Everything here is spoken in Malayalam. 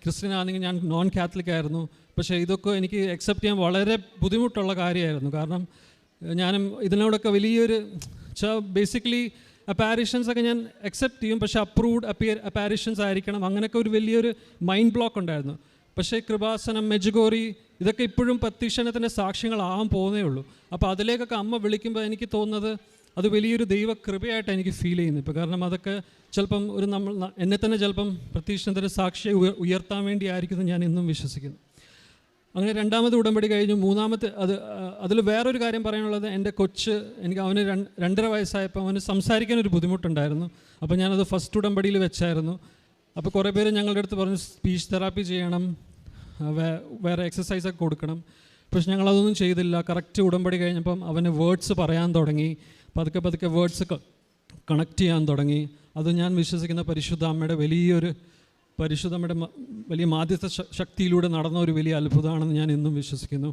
ക്രിസ്ത്യൻ ആണെങ്കിൽ ഞാൻ നോൺ കാത്തലിക് ആയിരുന്നു. പക്ഷേ ഇതൊക്കെ എനിക്ക് അക്സെപ്റ്റ് ചെയ്യാൻ വളരെ ബുദ്ധിമുട്ടുള്ള കാര്യമായിരുന്നു. കാരണം ഞാനും ഇതിനോടൊക്കെ വലിയൊരു ബേസിക്കലി അപ്പാരിഷൻസ് ഒക്കെ ഞാൻ അക്സെപ്റ്റ് ചെയ്യും, പക്ഷേ അപ്രൂവ്ഡ് അപ്പാരിഷൻസ് ആയിരിക്കണം, അങ്ങനെയൊക്കെ ഒരു വലിയൊരു മൈൻഡ് ബ്ലോക്ക് ഉണ്ടായിരുന്നു. പക്ഷേ കൃപാസനം, മെജുഗോറി ഇതൊക്കെ ഇപ്പോഴും പ്രത്യക്ഷണത്തിൻ്റെ സാക്ഷ്യങ്ങളാകാൻ പോകുന്നേ ഉള്ളൂ. അപ്പോൾ അതിലേക്കൊക്കെ അമ്മ വിളിക്കുമ്പോൾ എനിക്ക് തോന്നുന്നത് അത് വലിയൊരു ദൈവകൃപയായിട്ട് എനിക്ക് ഫീൽ ചെയ്യുന്നു ഇപ്പോൾ. കാരണം അതൊക്കെ ചിലപ്പം ഒരു എന്നെ തന്നെ ചിലപ്പം പ്രത്യക്ഷണത്തിൻ്റെ സാക്ഷിയെ ഉയർത്താൻ വേണ്ടി ആയിരിക്കും ഞാൻ ഇന്നും വിശ്വസിക്കുന്നു. അങ്ങനെ രണ്ടാമത്തെ ഉടമ്പടി കഴിഞ്ഞു. മൂന്നാമത്തെ അതിൽ വേറൊരു കാര്യം പറയാനുള്ളത്, എൻ്റെ കൊച്ച് അവന് 2.5 വയസ്സായപ്പോൾ അവന് സംസാരിക്കാനൊരു ബുദ്ധിമുട്ടുണ്ടായിരുന്നു. അപ്പോൾ ഞാനത് ഫസ്റ്റ് ഉടമ്പടിയിൽ വെച്ചായിരുന്നു. അപ്പോൾ കുറേ പേര് ഞങ്ങളുടെ അടുത്ത് പറഞ്ഞു സ്പീച്ച് തെറാപ്പി ചെയ്യണം, വേറെ എക്സസൈസൊക്കെ കൊടുക്കണം. പക്ഷെ ഞങ്ങളതൊന്നും ചെയ്തില്ല. കറക്റ്റ് ഉടമ്പടി കഴിഞ്ഞപ്പം അവന് വേർഡ്സ് പറയാൻ തുടങ്ങി, പതുക്കെ വേർഡ്സ് കണക്ട് ചെയ്യാൻ തുടങ്ങി. അത് ഞാൻ വിശ്വസിക്കുന്ന പരിശുദ്ധ അമ്മയുടെ വലിയ മാധ്യസ്ഥ ശക്തിയിലൂടെ നടന്ന ഒരു വലിയ അത്ഭുതമാണെന്ന് ഞാൻ ഇന്നും വിശ്വസിക്കുന്നു.